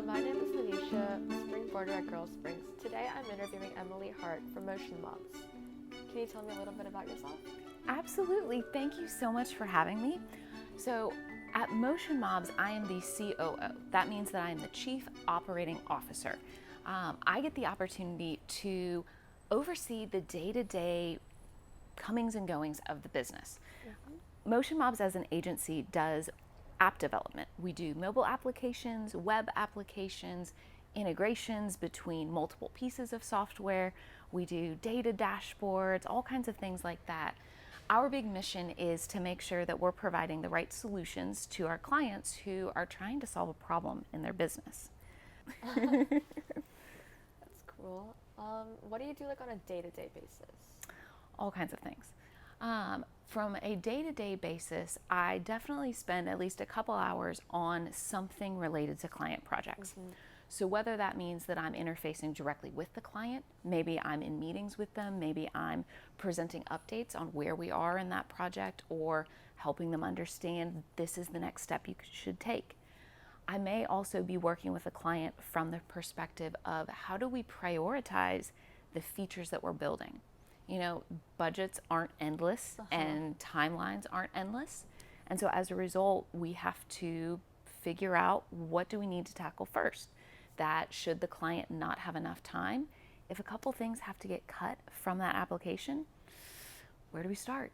My name is Manisha, Springboarder at Girl Springs. Today I'm interviewing Emily Hart from Motion Moms. Can you tell me a little bit about yourself? Absolutely. Thank you so much for having me. So, at Motion Moms, I am the COO. That means that I am the Chief Operating Officer. I get the opportunity to oversee the day-to-day comings and goings of the business. Motion Moms as an agency does app development. We do mobile applications, web applications, integrations between multiple pieces of software. We do data dashboards, all kinds of things like that. Our big mission is to make sure that we're providing the right solutions to our clients who are trying to solve a problem in their business. That's cool. What do you do on a day-to-day basis? All kinds of things. From a day-to-day basis, I definitely spend at least a couple hours on something related to client projects. So whether that means that I'm interfacing directly with the client, maybe I'm in meetings with them, maybe I'm presenting updates on where we are in that project, or helping them understand this is the next step you should take. I may also be working with a client from the perspective of how do we prioritize the features that we're building. You know, budgets aren't endless and timelines aren't endless. And so as a result, we have to figure out what do we need to tackle first. That should the client not have enough time, if a couple things have to get cut from that application, where do we start?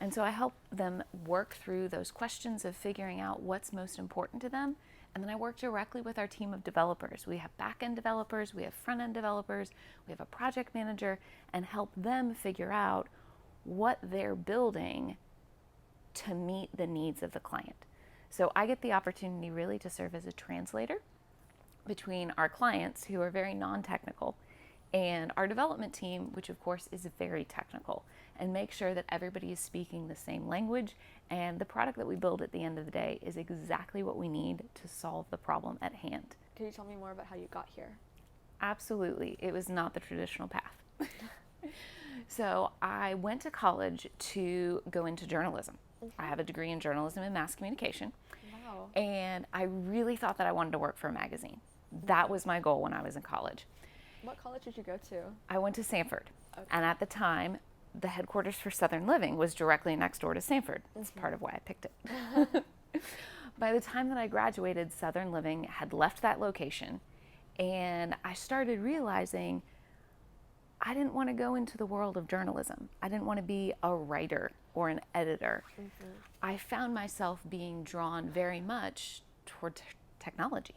And so I help them work through those questions of figuring out what's most important to them. And then I work directly with our team of developers. We have back-end developers, we have front-end developers, we have a project manager, and help them figure out what they're building to meet the needs of the client. So I get the opportunity really to serve as a translator between our clients, who are very non-technical, and our development team, which of course is very technical, and make sure that everybody is speaking the same language and the product that we build at the end of the day is exactly what we need to solve the problem at hand. Can you tell me more about how you got here? Absolutely. It was not the traditional path. So I went to college to go into journalism. I have a degree in journalism and mass communication. Wow. And I really thought that I wanted to work for a magazine. That was my goal when I was in college. What college did you go to? I went to Sanford. Okay. And at the time, the headquarters for Southern Living was directly next door to Sanford. That's part of why I picked it. By the time that I graduated, Southern Living had left that location, and I started realizing I didn't want to go into the world of journalism. I didn't want to be a writer or an editor. I found myself being drawn very much toward technology.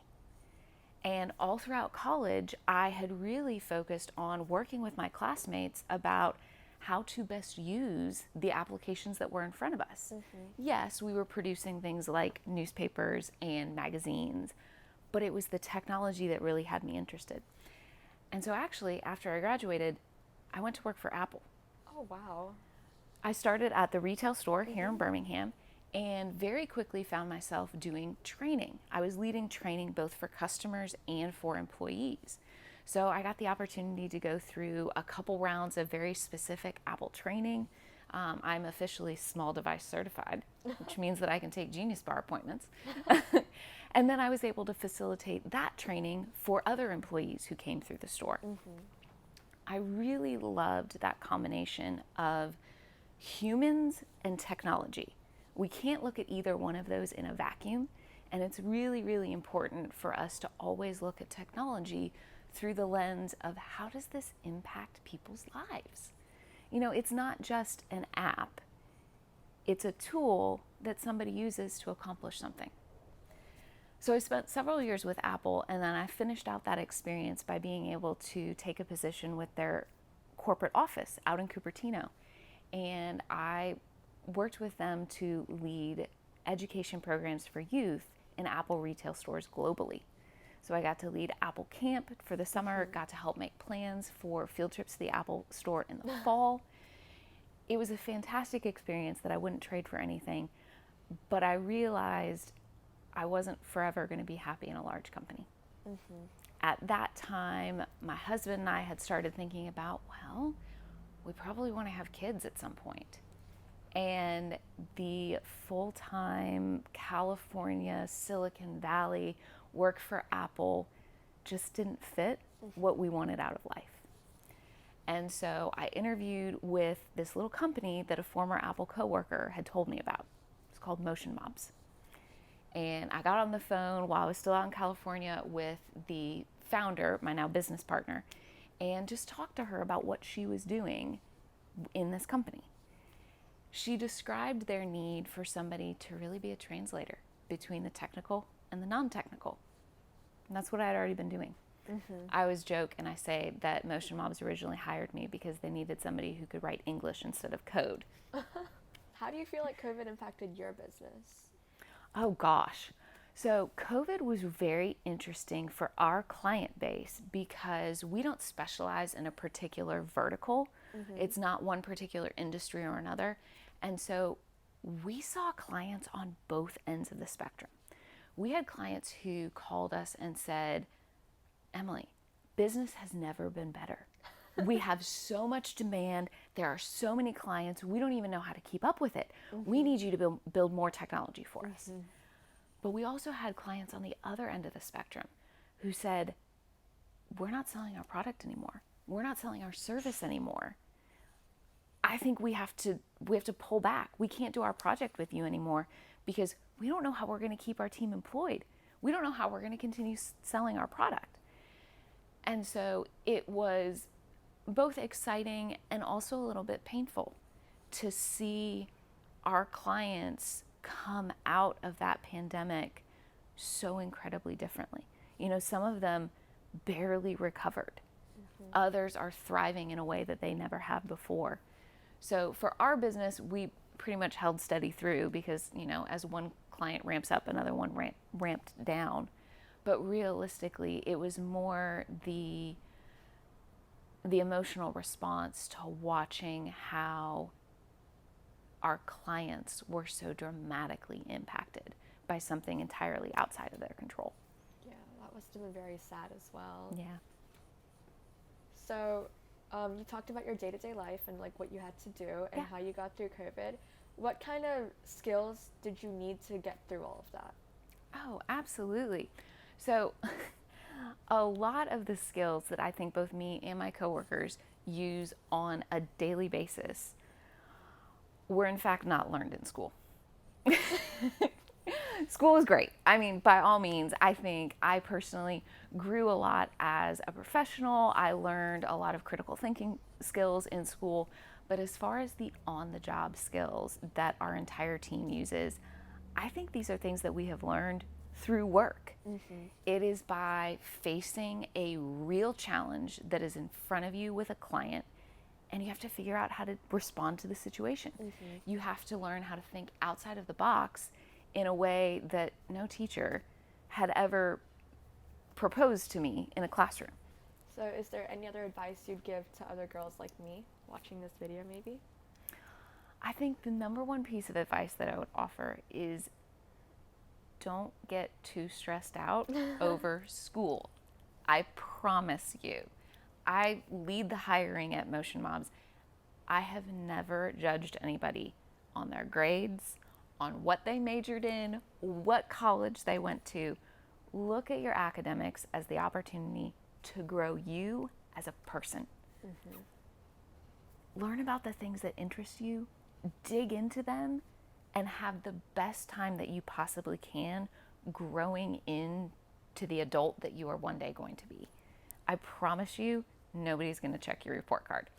And all throughout college, I had really focused on working with my classmates about how to best use the applications that were in front of us. Yes, we were producing things like newspapers and magazines, but it was the technology that really had me interested. And so actually, after I graduated, I went to work for Apple. Oh, wow. I started at the retail store here in Birmingham, and very quickly found myself doing training. I was leading training both for customers and for employees. So I got the opportunity to go through a couple rounds of very specific Apple training. I'm officially small device certified, which means that I can take Genius Bar appointments. And then I was able to facilitate that training for other employees who came through the store. I really loved that combination of humans and technology. We can't look at either one of those in a vacuum, and it's really, really important for us to always look at technology through the lens of how does this impact people's lives? You know, it's not just an app, it's a tool that somebody uses to accomplish something. So I spent several years with Apple, and then I finished out that experience by being able to take a position with their corporate office out in Cupertino. And I worked with them to lead education programs for youth in Apple retail stores globally. So I got to lead Apple Camp for the summer, got to help make plans for field trips to the Apple store in the fall. It was a fantastic experience that I wouldn't trade for anything, but I realized I wasn't forever going to be happy in a large company. At that time, my husband and I had started thinking about, well, we probably want to have kids at some point. And the full-time California, Silicon Valley work for Apple just didn't fit what we wanted out of life. And so I interviewed with this little company that a former Apple coworker had told me about. It's called Motion Mobs. And I got on the phone while I was still out in California with the founder, my now business partner, and just talked to her about what she was doing in this company. She described their need for somebody to really be a translator between the technical and the non-technical. And that's what I had already been doing. I always joke and I say that Motion Mobs originally hired me because they needed somebody who could write English instead of code. How do you feel like COVID impacted your business? Oh gosh. So COVID was very interesting for our client base because we don't specialize in a particular vertical. It's not one particular industry or another. And so we saw clients on both ends of the spectrum. We had clients who called us and said, Emily, business has never been better. We have so much demand. There are so many clients. We don't even know how to keep up with it. We need you to build more technology for us. But we also had clients on the other end of the spectrum who said, we're not selling our product anymore. We're not selling our service anymore. I think we have to pull back. We can't do our project with you anymore because we don't know how we're going to keep our team employed. We don't know how we're going to continue selling our product. And so it was both exciting and also a little bit painful to see our clients come out of that pandemic so incredibly differently. You know, some of them barely recovered. Others are thriving in a way that they never have before. So for our business, we pretty much held steady through because, you know, as one client ramps up, another one ramped down. But realistically, it was more the emotional response to watching how our clients were so dramatically impacted by something entirely outside of their control. Yeah, that must have been very sad as well. Yeah. So you talked about your day-to-day life and like what you had to do and how you got through COVID. What kind of skills did you need to get through all of that? Oh, absolutely. So a lot of the skills that I think both me and my coworkers use on a daily basis were in fact not learned in school. School is great. I mean, by all means, I think I personally grew a lot as a professional. I learned a lot of critical thinking skills in school. But as far as the on-the-job skills that our entire team uses, I think these are things that we have learned through work. It is by facing a real challenge that is in front of you with a client, and you have to figure out how to respond to the situation. You have to learn how to think outside of the box in a way that no teacher had ever proposed to me in a classroom. So is there any other advice you'd give to other girls like me watching this video maybe? I think the number one piece of advice that I would offer is don't get too stressed out over school. I promise you. I lead the hiring at Motion Mobs. I have never judged anybody on their grades, on what they majored in, what college they went to. Look at your academics as the opportunity to grow you as a person. Learn about the things that interest you, dig into them, and have the best time that you possibly can growing into the adult that you are one day going to be. I promise you, nobody's going to check your report card.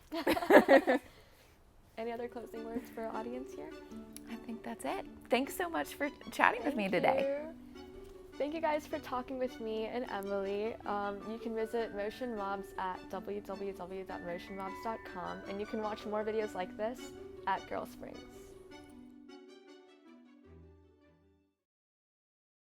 Any other closing words for our audience here? I think that's it. Thanks so much for chatting with me today. Thank you guys for talking with me and Emily. You can visit Motion Mobs at www.motionmobs.com, and you can watch more videos like this at Girl Springs.